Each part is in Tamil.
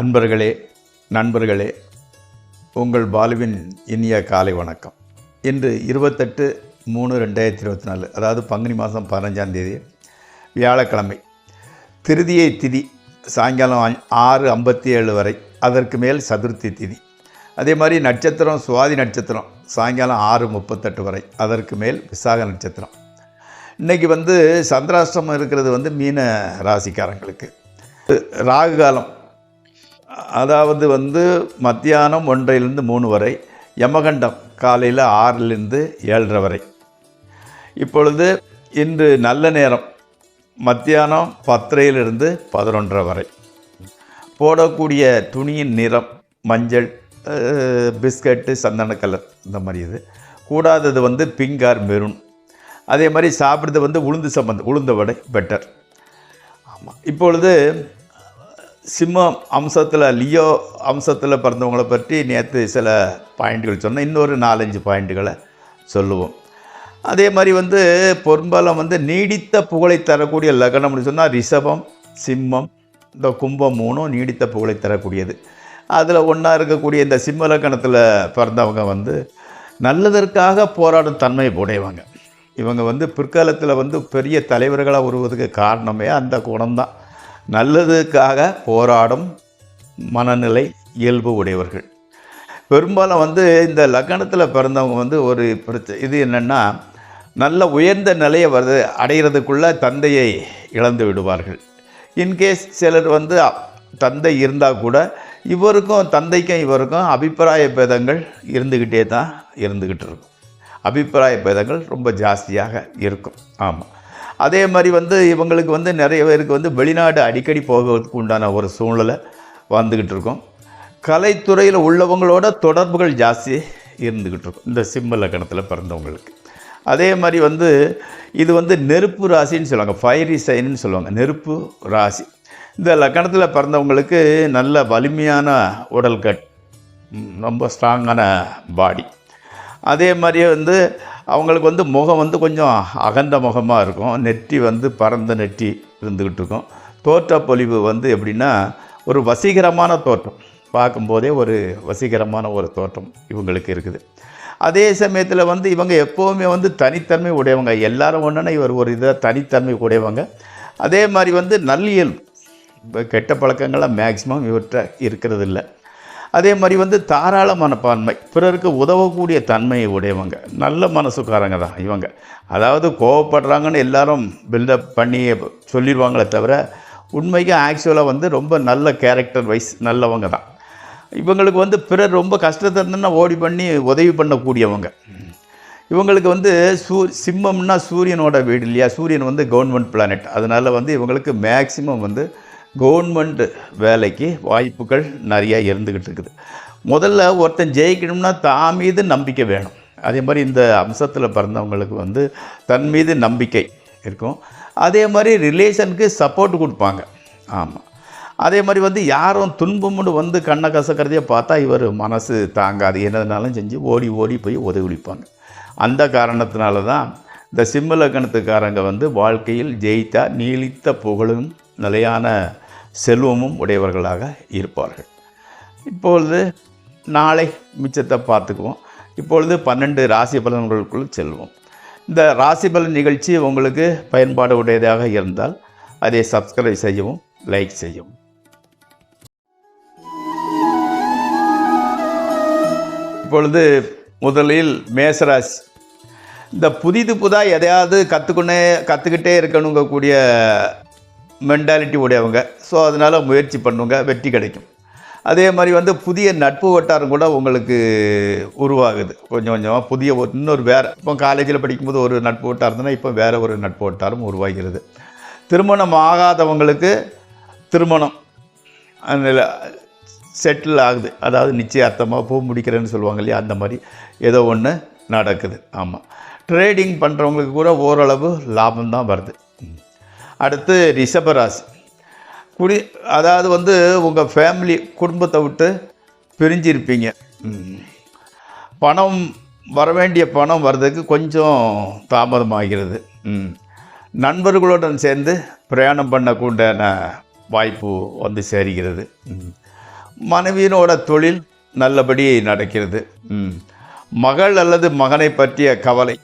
அன்பர்களே, நண்பர்களே, உங்கள் பாலுவின் இனிய காலை வணக்கம். இன்று 28/3/2024, அதாவது பங்குனி மாதம் 15ஆம் தேதி வியாழக்கிழமை. திருதியை திதி சாயங்காலம் 6:57 வரை, அதற்கு மேல் சதுர்த்தி திதி. அதே மாதிரி நட்சத்திரம் சுவாதி நட்சத்திரம் சாயங்காலம் 6:38 வரை, அதற்கு மேல் விசாக நட்சத்திரம். இன்றைக்கி சந்திராஷ்டிரமம் இருக்கிறது மீன ராசிக்காரங்களுக்கு. ராகு காலம், அதாவது மத்தியானம் 1லிருந்து 3 வரை. யமகண்டம் காலையில் 6லிருந்து 7:30 வரை. இப்பொழுது இன்று நல்ல நேரம் மத்தியானம் 10லிருந்து 11:30 வரை. போடக்கூடிய துணியின் நிறம் மஞ்சள், பிஸ்கட்டு, சந்தன கலர், இந்த மாதிரி. இது கூடாதது பிங்க் ஆர் மெரூன். அதே மாதிரி சாப்பிட்றது உளுந்த வடை பெட்டர். ஆமாம். இப்பொழுது சிம்மம் அம்சத்தில், லியோ அம்சத்தில் பிறந்தவங்களை பற்றி நேற்று சில பாயிண்ட்டுகள் சொன்னேன். இன்னொரு 4-5 பாயிண்ட்டுகளை சொல்லுவோம். அதே மாதிரி பெரும்பாலும் நீடித்த புகழை தரக்கூடிய லக்னம்னு சொன்னால் ரிஷபம், சிம்மம், இந்த கும்பம் 3 நீடித்த புகழை தரக்கூடியது. அதில் ஒன்றா இருக்கக்கூடிய இந்த சிம்ம லக்னத்தில் பிறந்தவங்க நல்லதற்காக போராடும் தன்மை உடையவங்க. இவங்க பிற்காலத்தில் பெரிய தலைவர்களாக வருவதுக்கு காரணமே அந்த குணம்தான். நல்லதுக்காக போராடும் மனநிலை இயல்பு உடையவர்கள். பெரும்பாலும் இந்த லக்னத்தில் பிறந்தவங்க ஒரு இது என்னென்னா, நல்ல உயர்ந்த நிலையை அடைகிறதுக்குள்ளே தந்தையை இழந்து விடுவார்கள். இன்கேஸ் சிலர் தந்தை இருந்தால் கூட இவருக்கும் தந்தைக்கும் இவருக்கும் அபிப்பிராய பேதங்கள் இருந்துக்கிட்டு இருக்கும். அபிப்பிராய பேதங்கள் ரொம்ப ஜாஸ்தியாக இருக்கும். ஆமாம். அதே மாதிரி இவங்களுக்கு நிறைய பேருக்கு வெளிநாடு அடிக்கடி போகிறதுக்கு உண்டான ஒரு சூழ்நிலை வந்துக்கிட்டு இருக்கும். கலைத்துறையில் உள்ளவங்களோட தொடர்புகள் ஜாஸ்தி இருந்துக்கிட்டு இருக்கும் இந்த சிம்ம லக்னத்தில் பிறந்தவங்களுக்கு. அதே மாதிரி இது நெருப்பு ராசின்னு சொல்லுவாங்க, ஃபயரி சைன்னு சொல்லுவாங்க, நெருப்பு ராசி. இந்த லக்னத்தில் பிறந்தவங்களுக்கு நல்ல வலிமையான உடல் கட், ரொம்ப ஸ்ட்ராங்கான பாடி. அதே மாதிரியே அவங்களுக்கு முகம் கொஞ்சம் அகன்ற முகமாக இருக்கும். நெற்றி பரந்த நெற்றி இருந்துக்கிட்டு இருக்கும். தோற்றப்பொழிவு எப்படின்னா ஒரு வசீகரமான தோற்றம், பார்க்கும்போதே ஒரு வசீகரமான ஒரு தோற்றம் இவங்களுக்கு இருக்குது. அதே சமயத்தில் இவங்க எப்போவுமே தனித்தன்மை உடையவங்க. எல்லாரும் ஒன்றுனா இவர் ஒரு இதாக தனித்தன்மை உடையவங்க. அதே மாதிரி நல்லியல், கெட்ட பழக்கங்கள்லாம் மேக்சிமம் இவற்றை இருக்கிறது இல்லை. அதே மாதிரி தாராள மனப்பான்மை, பிறருக்கு உதவக்கூடிய தன்மையை உடையவங்க. நல்ல மனசுக்காரங்க தான் இவங்க. அதாவது கோவப்படுறாங்கன்னு எல்லாரும் பில்டப் பண்ணி சொல்லிடுவாங்களே தவிர உண்மைக்கு ஆக்சுவலாக ரொம்ப நல்ல கேரக்டர் வைஸ் நல்லவங்க தான். இவங்களுக்கு பிறர் ரொம்ப கஷ்டத்தை இருந்ததுன்னா ஓடி பண்ணி உதவி பண்ணக்கூடியவங்க. இவங்களுக்கு சிம்மம்னா சூரியனோட வீடு இல்லையா. சூரியன் கவர்மெண்ட் பிளானட். அதனால் இவங்களுக்கு மேக்சிமம் கவர்மெண்ட் வேலைக்கு வாய்ப்புகள் நிறையா இருந்துக்கிட்டு இருக்குது. முதல்ல ஒருத்தன் ஜெயிக்கணும்னா தான் மீது நம்பிக்கை வேணும். அதே மாதிரி இந்த அம்சத்தில் பிறந்தவங்களுக்கு தன் மீது நம்பிக்கை இருக்கும். அதே மாதிரி ரிலேஷனுக்கு சப்போர்ட் கொடுப்பாங்க. ஆமாம். அதே மாதிரி யாரும் துன்பம்னு கண்ணை கசக்கிறதையே பார்த்தா இவர் மனசு தாங்காது, என்னதுனாலும் செஞ்சு ஓடி ஓடி போய் உதவிப்பாங்க. அந்த காரணத்தினால தான் இந்த சிம்ம லக்னத்துக்காரங்க வாழ்க்கையில் ஜெயித்தா நீடித்த புகழும் நிலையான செல்வமும் உடையவர்களாக இருப்பார்கள். இப்பொழுது நாளை மிச்சத்தை பார்த்துக்குவோம். இப்பொழுது 12 ராசி பலன்களுக்குள் செல்வோம். இந்த ராசி பலன் நிகழ்ச்சி உங்களுக்கு பயன்பாடு உடையதாக இருந்தால் அதை சப்ஸ்கிரைப் செய்யவும், லைக் செய்யவும். இப்பொழுது முதலில் மேசராசி. இந்த புதிதாக எதையாவது கற்றுக்கிட்டே இருக்கணுங்கக்கூடிய மென்டாலிட்டி உடையவங்க. ஸோ அதனால் முயற்சி பண்ணுங்க, வெற்றி கிடைக்கும். அதே மாதிரி புதிய நட்பு வட்டாரம் கூட உங்களுக்கு உருவாகுது. கொஞ்சம் கொஞ்சமாக புதிய இன்னொரு வேறு, இப்போ காலேஜில் படிக்கும்போது ஒரு நட்பு வட்டாரம் இருந்ததுன்னா இப்போ வேறு ஒரு நட்பு வட்டாரம் உருவாகிறது. திருமணம் ஆகாதவங்களுக்கு திருமணம் செட்டில் ஆகுது. அதாவது நிச்சயார்த்தமாக பூ முடிக்கிறேன்னு சொல்லுவாங்க இல்லையா, அந்த மாதிரி ஏதோ ஒன்று நடக்குது. ஆமாம். ட்ரேடிங் பண்ணுறவங்களுக்கு கூட ஓரளவு லாபம்தான் வருது. அடுத்து ரிஷபராசி. அதாவது உங்கள் ஃபேமிலி குடும்பத்தை விட்டு பிரிஞ்சிருப்பீங்க. பணம் வரவேண்டிய பணம் வர்றதுக்கு கொஞ்சம் தாமதமாகிறது. நண்பர்களுடன் சேர்ந்து பிரயாணம் பண்ணக்கூடான வாய்ப்பு சேர்கிறது. மனைவியினோட தொழில் நல்லபடி நடக்கிறது. மகள் அல்லது மகனை பற்றிய கவலை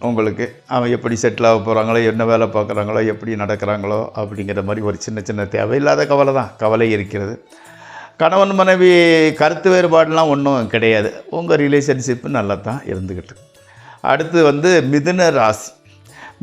உங்களுக்கு, அவன் எப்படி செட்டில் ஆக போகிறாங்களோ, என்ன வேலை பார்க்குறாங்களோ, எப்படி நடக்கிறாங்களோ அப்படிங்கிற மாதிரி ஒரு சின்ன சின்ன தேவையில்லாத கவலை இருக்கிறது. கணவன் மனைவி கருத்து வேறுபாடுலாம் ஒன்றும் கிடையாது. உங்கள் ரிலேஷன்ஷிப்பு நல்லா தான் இருந்துக்கிட்டு. அடுத்து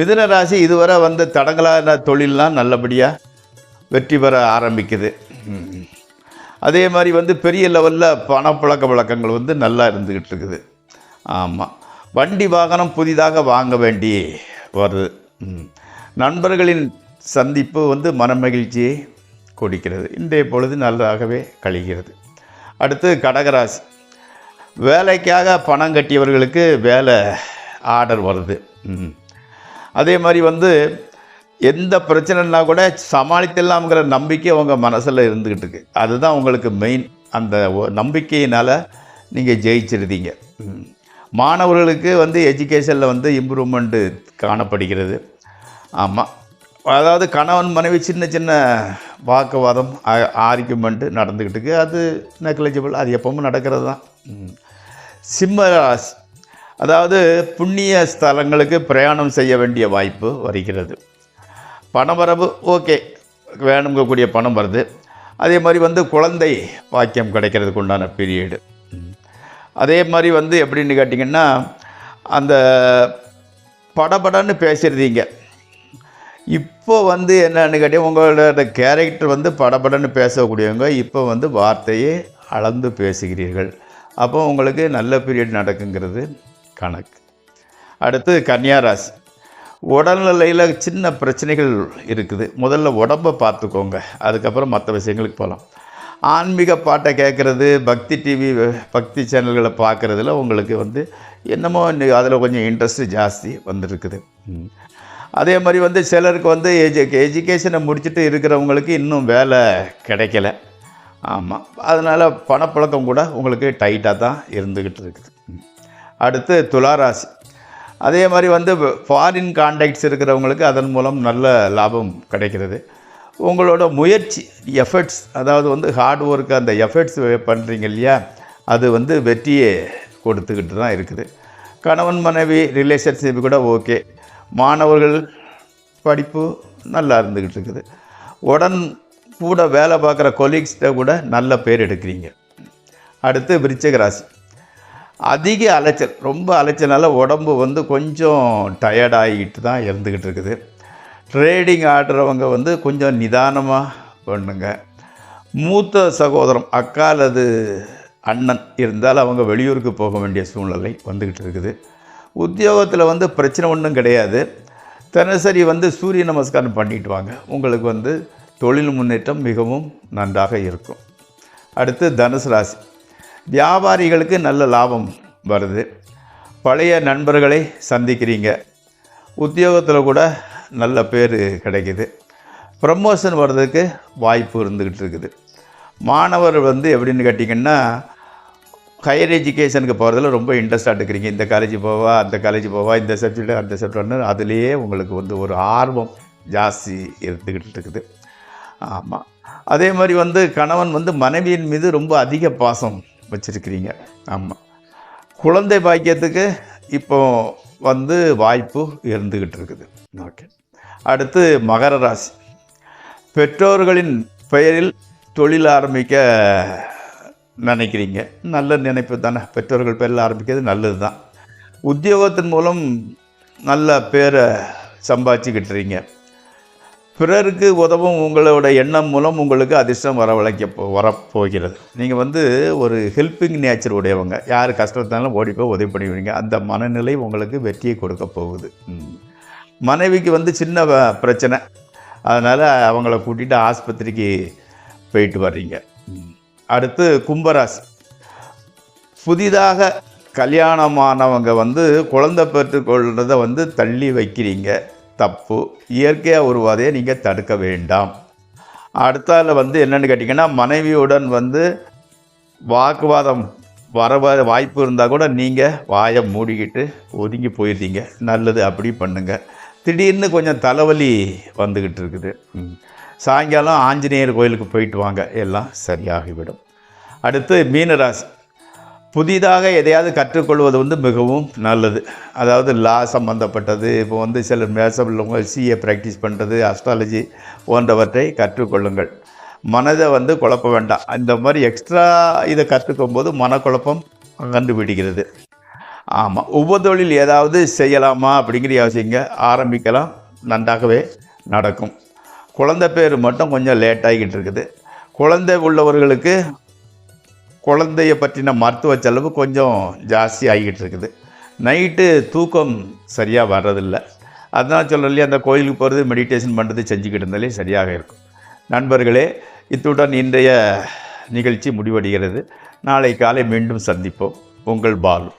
மிதுன ராசி இதுவரை தடங்கலான தொழிலெலாம் நல்லபடியாக வெற்றி பெற ஆரம்பிக்குது. அதே மாதிரி பெரிய லெவலில் பணப்பழக்க வழக்கங்கள் நல்லா இருந்துக்கிட்டு இருக்குது. ஆமாம், வண்டி வாகனம் புதிதாக வாங்க வேண்டி வருது. நண்பர்களின் சந்திப்பு மனமகிழ்ச்சியை கொடுக்கிறது. இன்றைய பொழுது நல்லாகவே கழிகிறது. அடுத்து கடகராசி, வேலைக்காக பணம் கட்டியவர்களுக்கு வேலை ஆர்டர் வருது. அதே மாதிரி எந்த பிரச்சனைனா கூட சமாளித்திடலாம்ங்கிற நம்பிக்கை உங்கள் மனசில் இருந்துக்கிட்டு இருக்கு. அதுதான் உங்களுக்கு மெயின். அந்த நம்பிக்கையினால் நீங்கள் ஜெயிச்சிருந்தீங்க. மாணவர்களுக்கு எஜுகேஷனில் இம்ப்ரூவ்மெண்ட்டு காணப்படுகிறது. ஆமாம், அதாவது கணவன் மனைவி சின்ன சின்ன வாக்குவாதம் ஆர்கியூமெண்ட்டு நடந்துக்கிட்டு இருக்குது. அது நெக்லிஜிபிள், அது எப்பவும் நடக்கிறது தான். சிம்ம ராசி, அதாவது புண்ணிய ஸ்தலங்களுக்கு பிரயாணம் செய்ய வேண்டிய வாய்ப்பு வருகிறது. பணவரவு ஓகே, வேணுங்கக்கூடிய பணம் வருது. அதே மாதிரி குழந்தை வாக்கியம் கிடைக்கிறதுக்கு உண்டான பீரியடு. அதே மாதிரி எப்படின்னு கேட்டிங்கன்னா, அந்த படபடன்னு பேசிடுறீங்க. இப்போ என்னன்னு கேட்டீங்க, உங்களோட கேரக்டர் படபடன்னு பேசக்கூடியவங்க இப்போ வார்த்தையே அளந்து பேசுகிறீர்கள். அப்போ உங்களுக்கு நல்ல பீரியட் நடக்குங்கிறது கணக்கு. அடுத்து கன்னியாராசி, உடல்நிலையில் சின்ன பிரச்சனைகள் இருக்குது. முதல்ல உடம்பை பார்த்துக்கோங்க, அதுக்கப்புறம் மற்ற விஷயங்களுக்கு போகலாம். ஆன்மீக பாட்டை கேட்குறது, பக்தி சேனல்களை பார்க்குறதுல உங்களுக்கு என்னமோ அதில் கொஞ்சம் இன்ட்ரெஸ்ட்டு ஜாஸ்தி வந்துருக்குது. அதே மாதிரி சிலருக்கு எஜுகேஷனை முடிச்சுட்டு இருக்கிறவங்களுக்கு இன்னும் வேலை கிடைக்கல. ஆமாம், அதனால் பணப்பழக்கம் கூட உங்களுக்கு டைட்டாக தான் இருந்துக்கிட்டு இருக்குது. அடுத்து துளாராசி, அதே மாதிரி ஃபாரின் கான்டாக்ட்ஸ் இருக்கிறவங்களுக்கு அதன் மூலம் நல்ல லாபம் கிடைக்கிறது. உங்களோட முயற்சி எஃபர்ட்ஸ், அதாவது ஹார்ட் ஒர்க்கு, அந்த எஃபர்ட்ஸ் பண்ணுறீங்க இல்லையா, அது வெற்றியை கொடுத்துக்கிட்டு தான் இருக்குது. கணவன் மனைவி ரிலேஷன்ஷிப் கூட ஓகே. மாணவர்கள் படிப்பு நல்லா இருந்துக்கிட்டு இருக்குது. உடன் கூட வேலை பார்க்குற கொலீக்ஸ்கிட்ட கூட நல்ல பேர் எடுக்கிறீங்க. அடுத்து விருச்சிக ராசி, அதிக அலைச்சல், ரொம்ப அலைச்சல்னால உடம்பு கொஞ்சம் டயர்டாகிட்டு தான் இருந்துக்கிட்டு இருக்குது. ட்ரேடிங் ஆடுறவங்க கொஞ்சம் நிதானமாக பண்ணுங்க. மூத்த சகோதரம், அக்கா அல்லது அண்ணன் இருந்தால் அவங்க வெளியூருக்கு போக வேண்டிய சூழ்நிலை வந்துக்கிட்டு இருக்குது. உத்தியோகத்தில் பிரச்சனை ஒன்றும் கிடையாது. தினசரி சூரிய நமஸ்காரம் பண்ணிட்டு வாங்க. உங்களுக்கு தொழில் முன்னேற்றம் மிகவும் நன்றாக இருக்கும். அடுத்து தனுசு ராசி, வியாபாரிகளுக்கு நல்ல லாபம் வருது. பழைய நண்பர்களை சந்திக்கிறீங்க. உத்தியோகத்தில் கூட நல்ல பேர் கிடைக்குது. ப்ரமோஷன் வர்றதுக்கு வாய்ப்பு இருந்துக்கிட்டு இருக்குது. மாணவர் எப்படின்னு கேட்டிங்கன்னா, ஹையர் எஜுகேஷனுக்கு போகிறதுல ரொம்ப இன்ட்ரெஸ்டாக இருக்கிறீங்க. இந்த காலேஜ் போவா, அந்த காலேஜ் போவா, இந்த சப்ஜெக்ட் அந்த சப்ஜெக்ட்னு அதுலேயே உங்களுக்கு ஒரு ஆர்வம் ஜாஸ்தி இருந்துக்கிட்டு இருக்குது. ஆமாம், அதே மாதிரி கணவன் மனைவியின் மீது ரொம்ப அதிக பாசம் வச்சுருக்கிறீங்க. ஆமாம், குழந்தை பாக்கியத்துக்கு இப்போ வாய்ப்பு இருந்துக்கிட்டு இருக்குது. ஓகே. அடுத்து மகர ராசி, பெற்றோர்களின் பெயரில் தொழில் ஆரம்பிக்க நினைக்கிறீங்க. நல்ல நினைப்பு தானே, பெற்றோர்கள் பேரில் ஆரம்பிக்கிறது நல்லது தான். உத்தியோகத்தின் மூலம் நல்ல பேரை சம்பாதிச்சுக்கிட்டுறீங்க. பிறருக்கு உதவும் உங்களோட எண்ணம் மூலம் உங்களுக்கு அதிர்ஷ்டம் வரப்போகிறது. நீங்கள் ஒரு ஹெல்பிங் நேச்சர் உடையவங்க. யார் கஷ்டத்தாலும் ஓடி போய் உதவி பண்ணுவீங்க. அந்த மனநிலை உங்களுக்கு வெற்றியை கொடுக்க போகுது. மனைவிக்கு சின்ன பிரச்சனை, அதனால் அவங்கள கூட்டிகிட்டு ஆஸ்பத்திரிக்கு போயிட்டு வர்றீங்க. அடுத்து கும்பராசி, புதிதாக கல்யாணமானவங்க குழந்தை பெற்றுக்கொள்கிறத தள்ளி வைக்கிறீங்க. தப்பு. இயற்கையாக உருவாதையை நீங்கள் தடுக்க வேண்டாம். அடுத்தால என்னென்னு கேட்டிங்கன்னா, மனைவியுடன் வாக்குவாதம் வர வாய்ப்பு இருந்தால் கூட நீங்கள் வாயை மூடிக்கிட்டு ஒதுங்கி போயிடுறீங்க. நல்லது, அப்படி பண்ணுங்கள். திடீர்னு கொஞ்சம் தலைவலி வந்துக்கிட்டு இருக்குது. சாயங்காலம் ஆஞ்சநேயர் கோயிலுக்கு போயிட்டு வாங்க, எல்லாம் சரியாகிவிடும். அடுத்து மீனராசி. புதிதாக எதையாவது கற்றுக்கொள்வது மிகவும் நல்லது. அதாவது லா சம்மந்தப்பட்டது, இப்போ சில மேசம் உள்ளவங்க சிஏ ப்ராக்டிஸ் பண்ணுறது, அஸ்ட்ராலஜி போன்றவற்றை கற்றுக்கொள்ளுங்கள். மனதை குழப்ப வேண்டாம். இந்த மாதிரி எக்ஸ்ட்ரா இதை கற்றுக்கும் போது மனக்குழப்பம் கண்டுபிடிக்கிறது. ஆமாம், உபதொழில் ஏதாவது செய்யலாமா அப்படிங்கிற யோசிங்க, ஆரம்பிக்கலாம், நன்றாகவே நடக்கும். குழந்தை பேர் மட்டும் கொஞ்சம் லேட்டாகிக்கிட்டு இருக்குது. குழந்தை உள்ளவர்களுக்கு குழந்தைய பற்றின மருத்துவ செலவு கொஞ்சம் ஜாஸ்தி ஆகிக்கிட்டு இருக்குது. நைட்டு தூக்கம் சரியாக வர்றதில்லை. அதனால் சொல்லலையே, அந்த கோயிலுக்கு போகிறது, மெடிடேஷன் பண்ணுறது செஞ்சுக்கிட்டு இருந்தாலே சரியாக இருக்கும். நண்பர்களே, இத்துடன் இன்றைய நிகழ்ச்சி முடிவடைகிறது. நாளை காலை மீண்டும் சந்திப்போம். உங்கள் பாலு.